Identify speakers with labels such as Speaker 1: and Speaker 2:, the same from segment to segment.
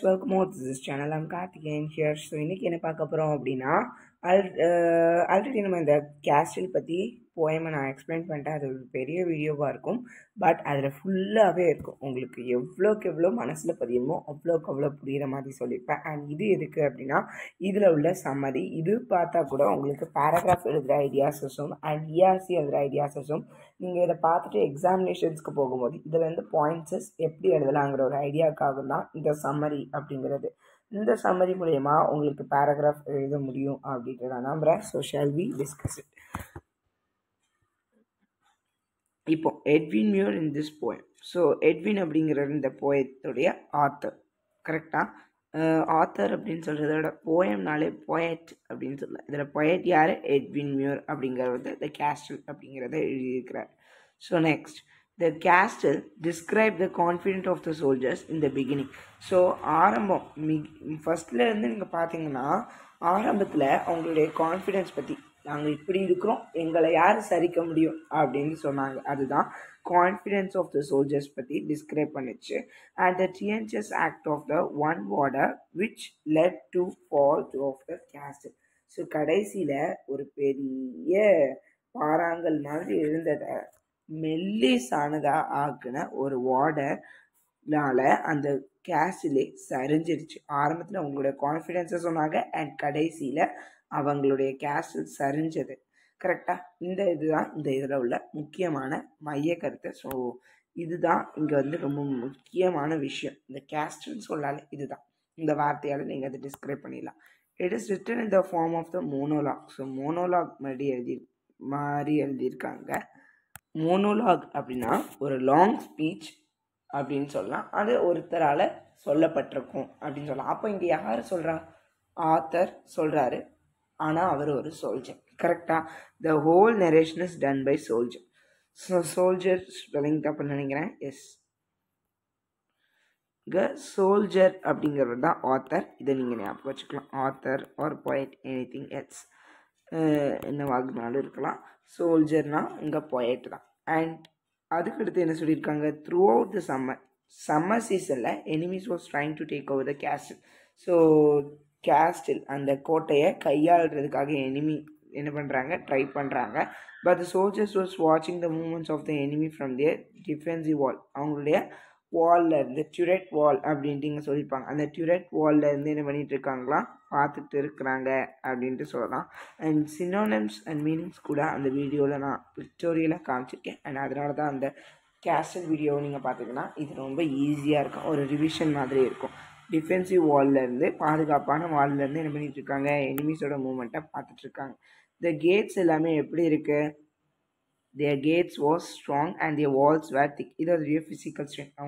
Speaker 1: Welcome to this channel. I'm Karthikeyan here. So இன்னைக்கு என்ன பார்க்க போகிறோம் அப்படின்னா ஆல்ரெடி நம்ம இந்த கேஸ்டில் பற்றி போயமை நான் எக்ஸ்பிளைன் பண்ணிட்டேன். அது ஒரு பெரிய வீடியோவாக இருக்கும். பட் அதில் ஃபுல்லாகவே இருக்கும். உங்களுக்கு எவ்வளோக்கு எவ்வளோ மனசில் பதியுமோ அவ்வளோக்கு அவ்வளோ புரிகிற மாதிரி சொல்லியிருப்பேன். அண்ட் இது எதுக்கு அப்படின்னா இதில் உள்ள சம்மரி இது பார்த்தா கூட உங்களுக்கு பேராகிராஃப் எழுதுகிற ஐடியாஸஸும் அண்ட் இஆர்சி எழுதுகிற ஐடியாஸஸும் நீங்கள் இதை பார்த்துட்டு எக்ஸாமினேஷன்ஸ்க்கு போகும்போது இதில் வந்து பாயிண்ட்ஸஸ் எப்படி எழுதலாங்கிற ஒரு ஐடியாவுக்காக தான் இந்த சம்மரி அப்படிங்கிறது. இந்த சம்மரி மூலயமா உங்களுக்கு பேராகிராஃப் எழுத முடியும் அப்படின்ட்டு நான் நம்புகிறேன். So shall we discuss it. இப்போ Edwin Muir in this poem. So Edwin அப்படிங்கிற இந்த போயத்துடைய ஆத்தர். கரெக்டாக ஆத்தர் அப்படின்னு சொல்கிறத விட போயம்னாலே போயட் அப்படின்னு சொல்லலாம். இதில் போயட் யார்? எட்வின் மியூர் அப்படிங்கிறது த கேஸ்டில் அப்படிங்கிறத எழுதியிருக்கிறார். So next, the castle describe the confidence of the soldiers in the beginning. So ஆரம்பம் ஃபஸ்ட்டில் இருந்து நீங்கள் பார்த்தீங்கன்னா ஆரம்பத்தில் அவங்களுடைய கான்ஃபிடென்ஸ் பற்றி, நாங்கள் இப்படி இருக்கிறோம், எங்களை யார் சரிக்க முடியும் அப்படின்னு சொன்னாங்க. அதுதான் கான்ஃபிடென்ஸ் ஆஃப் த சோல்ஜர்ஸ் பற்றி டிஸ்கிரைப் பண்ணிச்சு. And the deviances act of the one warder which let to fall of the castle. So கடைசியில் ஒரு பெரிய பாறாங்கல் மாதிரி இருந்ததை மெல்லிசானதாக ஆக்குன ஒரு வார்டர்னால அந்த கேஸ்டிலே சரிஞ்சிருச்சு. ஆரம்பத்தில் அவங்களுடைய கான்ஃபிடென்ஸை சொன்னாங்க அண்ட் கடைசியில் அவங்களுடைய கேஸ்டில் சரிஞ்சது. கரெக்டாக இதுதான் இந்த இதில் உள்ள முக்கியமான மைய கருத்து. ஸோ இதுதான் இங்கே வந்து ரொம்ப முக்கியமான விஷயம். இந்த கேஸ்டில்னு சொல்லாலே இதுதான், இந்த வார்த்தையால் நீங்கள் அதை டிஸ்கிரைப் பண்ணிடலாம். It is written in the form of the monologue. So monologue மாதிரி எழுதியிருக்காங்க. மோனோலாக் அப்படின்னா ஒரு லாங் ஸ்பீச் அப்படின்னு சொல்லலாம். அது ஒருத்தரால் சொல்லப்பட்டிருக்கும் அப்படின்னு சொல்லலாம். அப்போ இங்கே யார் சொல்கிறா? ஆத்தர் சொல்கிறாரு, ஆனால் அவர் ஒரு சோல்ஜர். கரெக்டாக the whole narration is done by soldier. So soldier spelling தப்புன்னு நினைக்கிறேன். எஸ், சோல்ஜர் அப்படிங்கிறது தான் ஆத்தர். இதை நீங்கள் ஞாபகம் வச்சுக்கலாம். Author or poet, anything else, என்ன வாக்குனாலும் இருக்கலாம். சோல்ஜர்னால் இங்கே போயட் தான். அண்ட் அதுக்கடுத்து என்ன சொல்லியிருக்காங்க? த்ரூ அவுட் த சம்மர் சீசனில் enemies was trying to take over the castle. So castle அந்த கோட்டையை கையாளுறதுக்காக எனிமி என்ன பண்ணுறாங்க? ட்ரை பண்ணுறாங்க. பட் த சோல்ஜர்ஸ் வாஸ் வாட்சிங் the moments of the enemy from their defensive wall. அவங்களுடைய வாலில் இருந்து டியூரெட் வால் அப்படின்ட்டு இங்கே சொல்லியிருப்பாங்க. அந்த டியூரெட் வாலில் இருந்து என்ன பண்ணிகிட்டு இருக்காங்களாம்? பார்த்துட்டு இருக்கிறாங்க அப்படின்ட்டு சொல்லலாம். அண்ட் சினோனிம்ஸ் அண்ட் மீனிங்ஸ் கூட அந்த வீடியோவில் நான் பிக்டோரியலாக காமிச்சிருக்கேன். அண்ட் அதனால தான் அந்த கேஸ்டில் வீடியோவை நீங்கள் பார்த்தீங்கன்னா இது ரொம்ப ஈஸியாக இருக்கும், ஒரு ரிவிஷன் மாதிரி இருக்கும். டிஃபென்சிவ் வால்லேருந்து, பாதுகாப்பான வால்லேருந்து என்ன பண்ணிகிட்டு இருக்காங்க? எனிமீஸோட மூமெண்ட்டை பார்த்துட்ருக்காங்க. இந்த கேட்ஸ் எல்லாமே எப்படி இருக்குது? their gates was strong and their walls were thick. இது ஒரு ஃபிசிக்கல் ஸ்ட்ரென்த்.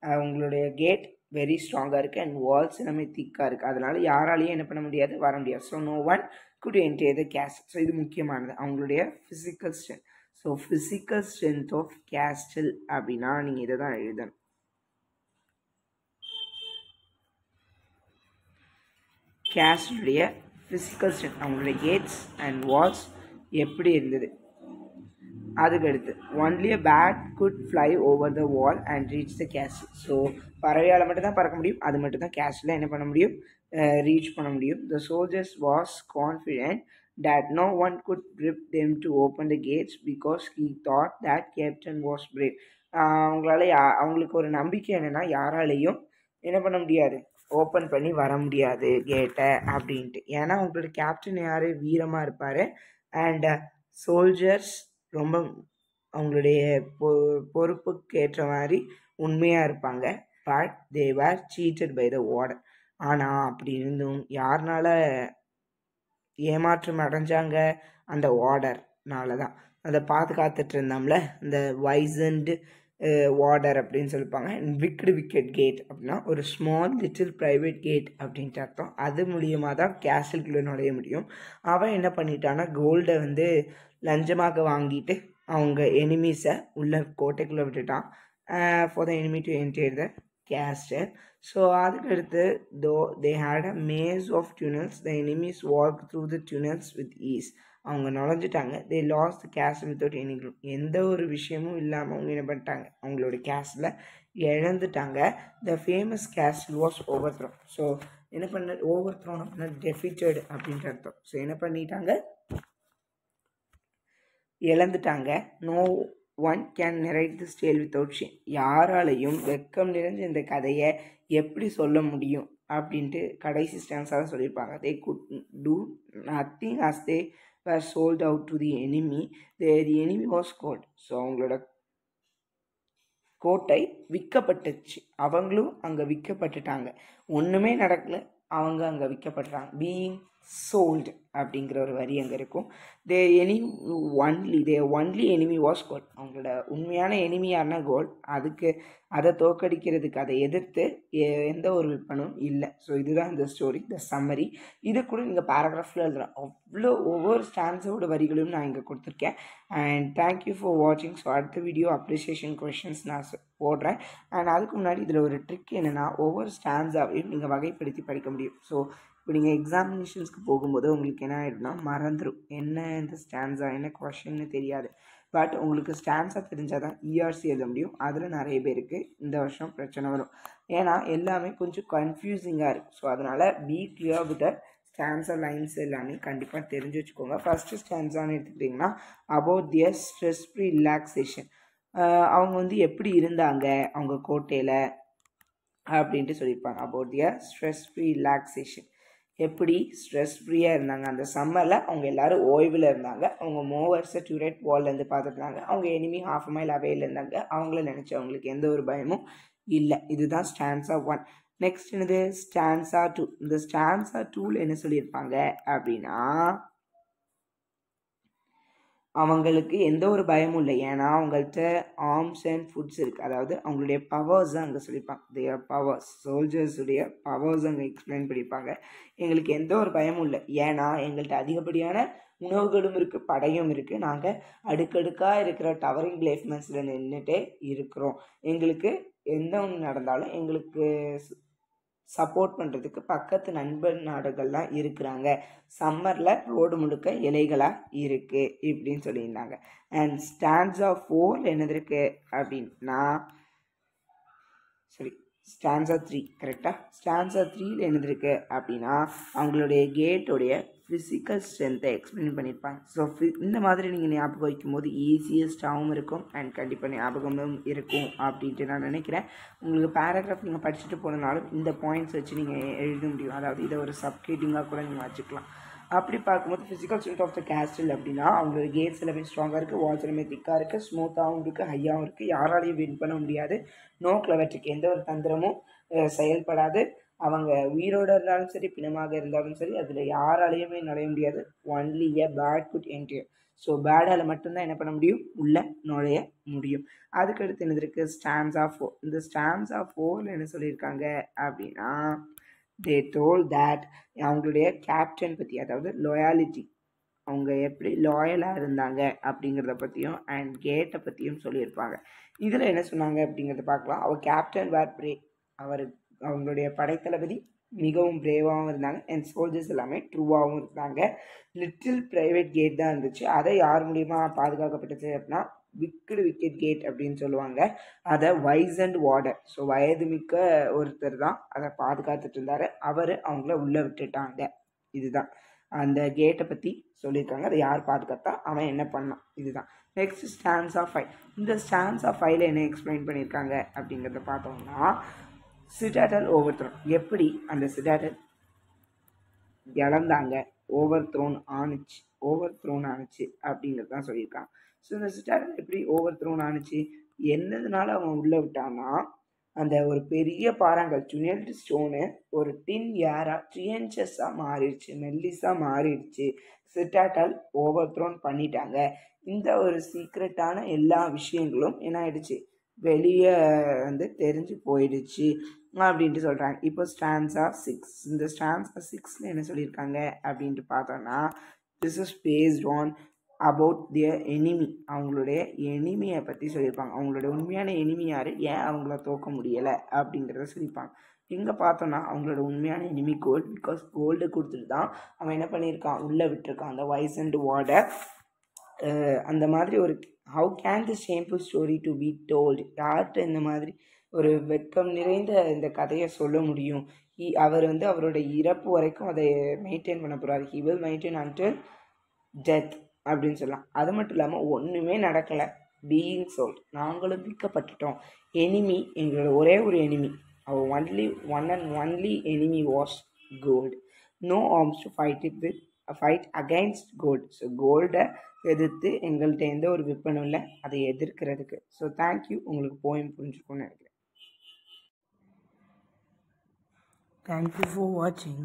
Speaker 1: அவங்களுடைய கேட் வெரி ஸ்ட்ராங்காக இருக்குது அண்ட் வால்ஸ் எல்லாமே திக்காக இருக்குது. அதனால் யாராலையும் என்ன பண்ண முடியாது? வர முடியாது. So no one could enter the castle. So இது முக்கியமானது, அவங்களுடைய physical strength. So physical strength of castle அப்படின்னா நீங்கள் இதை தான் எழுதணும். கேஸ்டிலுடைய ஃபிசிக்கல் ஸ்ட்ரென்த், அவங்களுடைய கேட்ஸ் அண்ட் வால்ஸ் எப்படி இருந்தது. அதுக்கடுத்து only a bird could fly over the wall and reach the castle. So பறவையால் மட்டும்தான் பறக்க முடியும், அது மட்டும்தான் கேஸ்டில் என்ன பண்ண முடியும்? ரீச் பண்ண முடியும். த soldiers was confident that no one could grip them to open the gates because he thought that captain was brave. அவங்களுக்கு ஒரு நம்பிக்கை என்னென்னா யாராலையும் என்ன பண்ண முடியாது? ஓப்பன் பண்ணி வர முடியாது கேட்டை அப்படின்ட்டு. ஏன்னா அவங்களோட கேப்டன் யார்? வீரமாக இருப்பார். அண்ட் சோல்ஜர்ஸ் ரொம்ப அவங்களுடைய பொறுப்புக்கு ஏற்ற மாதிரி உண்மையாக இருப்பாங்க. But they were seated by the warder. ஆனால் அப்படி இருந்தும் யாருனால ஏமாற்றம் அடைஞ்சாங்க? அந்த வார்டர்னால தான். அதை காத்துட்டு இருந்தோம்ல, இந்த வைசன்டு வார்டர் அப்படின்னு சொல்லிப்பாங்க. விக்கெட் கேட் அப்படின்னா ஒரு ஸ்மால் லிட்டில் ப்ரைவேட் கேட் அப்படின்ட்டு அர்த்தம். அது மூலியமாக தான் கேஸ்டில்குள்ளே நுழைய முடியும். அவன் என்ன பண்ணிட்டான்னா கோல்டை வந்து லஞ்சமாக வாங்கிட்டு அவங்க எனிமீஸை உள்ள கோட்டைக்குள்ளே விட்டுட்டான். For the enemy to enter the castle. So அதுக்கடுத்து they had a maze of tunnels. The enemies walked through the tunnels with ease. அவங்க நுழைஞ்சிட்டாங்க. they lost the castle without any clue. எந்த ஒரு விஷயமும் இல்லாமல் அவங்க என்ன பண்ணிட்டாங்க? அவங்களோட கேஸ்டில் இழந்துட்டாங்க. The famous castle was overthrown. So என்ன பண்ண ஓவர் த்ரோன் அப்படின்னா டெஃபிட்டட் அப்படின்ற அர்த்தம். ஸோ என்ன பண்ணிட்டாங்க, இழந்துட்டாங்க. No one can narrate this tale without shame. யாராலையும் வெக்கம் நிறைஞ்ச இந்த கதையை எப்படி சொல்ல முடியும் அப்படின்ட்டு கடைசி ஸ்டான்ஸாக சொல்லியிருப்பாங்க. They could do nothing as they were sold out to the enemy. The enemy was gold. So அவங்களோட கோட்டை விற்கப்பட்டுச்சு, அவங்களும் அங்கே விற்கப்பட்டுட்டாங்க. ஒன்றுமே நடக்கல, அவங்க அங்கே விற்கப்படுறாங்க. பீயிங் சோல்டு அப்படிங்கிற ஒரு வரி அங்கே இருக்கும். The only enemy was gold. அவங்களோட உண்மையான எனிமியான கோல், அதுக்கு அதை தோக்கடிக்கிறதுக்கு அதை எதிர்த்து எந்த ஒரு விற்பனும் இல்லை. ஸோ இதுதான் இந்த ஸ்டோரி, த சம்மரி. இது கூட நீங்கள் பேராகிராஃபில் எழுதலாம். அவ்வளோ ஒவ்வொரு ஸ்டான்ஸோட வரிகளையும் நான் இங்கே கொடுத்துருக்கேன். அண்ட் தேங்க்யூ ஃபார் வாட்சிங். ஸோ அடுத்த வீடியோ அப்ரிசியேஷன் கொஷின்ஸ் நான் போடுறேன். அண்ட் அதுக்கு முன்னாடி இதில் ஒரு ட்ரிக் என்னென்னா, ஒவ்வொரு ஸ்டான்ஸாவையும் நீங்கள் வகைப்படுத்தி படிக்க முடியும். ஸோ இப்போ நீங்கள் எக்ஸாமினேஷன்ஸ்க்கு போகும்போது உங்களுக்கு என்ன ஆகிடும்னா மறந்துடும், என்ன இந்த ஸ்டான்ஸா என்ன கொஷின்னு தெரியாது. பட் உங்களுக்கு ஸ்டான்ஸாக தெரிஞ்சால் தான் இஆர்சி எழுத முடியும். அதில் நிறைய பேருக்கு இந்த வருஷம் பிரச்சனை வரும். ஏன்னா எல்லாமே கொஞ்சம் கன்ஃபியூசிங்காக இருக்குது. ஸோ அதனால் B clear with stanza lines எல்லாமே கண்டிப்பாக தெரிஞ்சு வச்சுக்கோங்க. ஃபஸ்ட்டு ஸ்டான்ஸான்னு எடுத்துக்கிட்டிங்கன்னா about their stress free relaxation. அவங்க வந்து எப்படி இருந்தாங்க அவங்க கோட்டையில் அப்படின்ட்டு சொல்லியிருப்பாங்க. About their stress free relaxation, எப்படி ஸ்ட்ரெஸ் ஃப்ரீயாக இருந்தாங்க அந்த சம்மரில். அவங்க எல்லோரும் ஓய்வில் இருந்தாங்க. அவங்க மூவர்ஸை டியூரேட் வால்லேருந்து பார்த்துருந்தாங்க. அவங்க எனிமி ½ மைல் அவையில் இருந்தாங்க. அவங்கள நினச்சி அவங்களுக்கு எந்த ஒரு பயமும் இல்லை. இதுதான் ஸ்டான்ஸா 1. நெக்ஸ்ட் என்னது, ஸ்டான்ஸா 2. இந்த ஸ்டான்ஸா 2ல் என்ன சொல்லியிருப்பாங்க அப்படின்னா, அவங்களுக்கு எந்த ஒரு பயமும் இல்லை. ஏன்னா அவங்கள்ட்ட ஆர்ம்ஸ் அண்ட் ஃபுட்ஸ் இருக்குது. அதாவது அவங்களுடைய பவர்ஸ் அங்கே சொல்லியிருப்பாங்க. தேர் பவர்ஸ், சோல்ஜர்ஸுடைய பவர்ஸ் அங்கே எக்ஸ்பிளைன் பண்ணியிருப்பாங்க. எங்களுக்கு எந்த ஒரு பயமும் இல்லை, ஏன்னா எங்கள்கிட்ட அதிகப்படியான உணவுகளும் இருக்குது, படையும் இருக்குது. நாங்கள் அடுக்கடுக்காக இருக்கிற டவரிங் பிளேஸ்மெண்ட்ஸில் நின்றுட்டே இருக்கிறோம். எங்களுக்கு எந்த ஒன்று நடந்தாலும் எங்களுக்கு சப்போர்ட் பண்ணுறதுக்கு பக்கத்து நண்பர் நாடுகள்லாம் இருக்கிறாங்க. சம்மரில் ரோடு முழுக்க இலைகளாக இருக்குது இப்படின்னு சொல்லியிருந்தாங்க. அண்ட் ஸ்டான்ஸா 4 என்னது இருக்குது அப்படின்னா, சரி ஸ்டான்ஸா 3 கரெக்டாக. ஸ்டான்ஸா 3ல் என்னது இருக்குது அப்படின்னா, அவங்களுடைய கேட்டோடைய ஃபிசிக்கல் ஸ்ட்ரென்த்தை எக்ஸ்பிளைன் பண்ணியிருப்பாங்க. ஸோ இந்த மாதிரி நீங்கள் ஞாபகம் வைக்கும்போது ஈஸியஸ்டாகவும் இருக்கும் அண்ட் கண்டிப்பாக ஞாபகமும் இருக்கும் அப்படின்ட்டு நான் நினைக்கிறேன். உங்களுக்கு பேராகிராஃப் நீங்கள் படிச்சுட்டு போனனாலும் இந்த பாயிண்ட்ஸ் வச்சு நீங்கள் எழுத முடியும். அதாவது இதை ஒரு சப்கேட்டிங்காக கூட நீங்கள் வச்சுக்கலாம். அப்படி பார்க்கும்போது physical strength of the castle அப்படின்னா, அவங்களோட கேட்ஸ் எல்லாமே ஸ்ட்ராங்காக இருக்குது, வால்ஸ் எல்லாமே திக்காக இருக்குது, ஸ்மூத்தாகவும் இருக்குது, ஹையாகவும் இருக்குது, யாராலையும் வின் பண்ண முடியாது. நோ கிளவர்ட்ரிக், எந்த ஒரு தந்திரமும் செயல்படாது. அவங்க உயிரோடு இருந்தாலும் சரி, பிணமாக இருந்தாலும் சரி, அதில் யாராலையுமே நுழைய முடியாது. Only a bird could enter. So பேடால் மட்டும்தான் என்ன பண்ண முடியும், உள்ளே நுழைய முடியும். அதுக்கடுத்து என்ன இருக்குது, ஸ்டான்ஸா 4. இந்த ஸ்டான்ஸா 4ல் என்ன சொல்லியிருக்காங்க அப்படின்னா, they told that அவங்களுடைய கேப்டன் பற்றி, அதாவது லாயாலிட்டி, அவங்க எப்படி லாயலாக இருந்தாங்க அப்படிங்கிறத பற்றியும் அண்ட் கேட்டை பற்றியும் சொல்லியிருப்பாங்க. இதில் என்ன சொன்னாங்க அப்படிங்கிறத பார்க்கலாம். அவர் கேப்டன் வேர் பிரே, அவங்களுடைய படைத்தளபதி மிகவும் பிரேவாகவும் இருந்தாங்க. அண்ட் சோல்ஜர்ஸ் எல்லாமே ட்ரூவாகவும் இருந்தாங்க. லிட்டில் ப்ரைவேட் கேட் தான் இருந்துச்சு. அதை யார் மூலிமா பாதுகாக்கப்பட்டுச்சு அப்படின்னா, விக்கெட் கேட் அப்படின்னு சொல்லுவாங்க. அதை வைஸ் அண்ட் வார்டர், ஸோ வயது மிக்க ஒருத்தர் தான் அதை பாதுகாத்துட்டு இருந்தார். அவர் அவங்கள உள்ளே விட்டுட்டாங்க. இதுதான் அந்த கேட்டை பற்றி சொல்லியிருக்காங்க. அதை யார் பாதுகாத்தா, அவன் என்ன பண்ணான், இதுதான். Next stanza 5. இந்த ஸ்டான்ஸா 5ல் என்ன எக்ஸ்பிளைன் பண்ணியிருக்காங்க அப்படிங்கிறத பார்த்தோம்னா, சிட்டாடல் ஓவர் த்ரோன், எப்படி அந்த சிட்டாடல் இழந்தாங்க, ஓவர் த்ரோன் ஆணுச்சு அப்படிங்கிறது தான் சொல்லியிருக்காங்க. ஸோ இந்த சிட்டாடல் எப்படி ஓவர் த்ரோன் ஆணுச்சு, என்னதுனால அவன் உள்ளே விட்டான்னா, அந்த ஒரு பெரிய பாறாங்கல் ஜுனியல்டு ஸ்டோனு ஒரு டின் ஏரா 3 inches மாறிடுச்சு, மெல்லிஸாக மாறிடுச்சு. சிட்டாடல் ஓவர் த்ரோன் பண்ணிட்டாங்க. இந்த ஒரு சீக்ரெட்டான எல்லா விஷயங்களும் என்ன ஆயிடுச்சு, வெளியே வந்து தெரிஞ்சு போயிடுச்சு அப்படின்ட்டு சொல்கிறாங்க. இப்போ ஸ்டான்ஸா 6. இந்த ஸ்டான்ஸா 6ல் என்ன சொல்லியிருக்காங்க அப்படின்ட்டு பார்த்தோன்னா, this is based on about their enemy, அவங்களுடைய எனிமியை பற்றி சொல்லியிருப்பாங்க. அவங்களோட உண்மையான எனிமி யார், ஏன் அவங்கள தோக்க முடியலை அப்படிங்கிறத சொல்லியிருப்பாங்க. இங்கே பார்த்தோன்னா அவங்களோட உண்மையான எனிமி கோல்டு. பிகாஸ் கோல்டு கொடுத்துட்டு தான் அவன் என்ன பண்ணியிருக்கான், உள்ளே விட்டுருக்கான் அந்த வைஸ் அண்ட் வார்டர். அந்த மாதிரி ஒரு how can the shameful story to be told, யார்கிட்ட இந்த மாதிரி ஒரு வெட்கம் நிறைந்த இந்த கதையை சொல்ல முடியும். அவர் வந்து அவரோட இறப்பு வரைக்கும் அதை மெயின்டைன் பண்ண போகிறார். He will maintain until death அப்படின்னு சொல்லலாம். அது மட்டும் இல்லாமல் ஒன்றுமே நடக்கலை, பீயிங் சோல்ட், நாங்களும் விற்கப்பட்டுட்டோம். எனிமி, எங்களோட ஒரே ஒரு எனிமி, அவர் one and only enemy was gold. No arms to fight against gold. So கோல்டை எதிர்த்து எங்கள்கிட்ட எந்த ஒரு வெப்பனும் இல்லை அதை எதிர்க்கிறதுக்கு. So thank you. உங்களுக்கு போயம் புரிஞ்சுக்கணும்னு நினைக்கிறேன். தேங்க்யூ ஃபார் வாட்சிங்.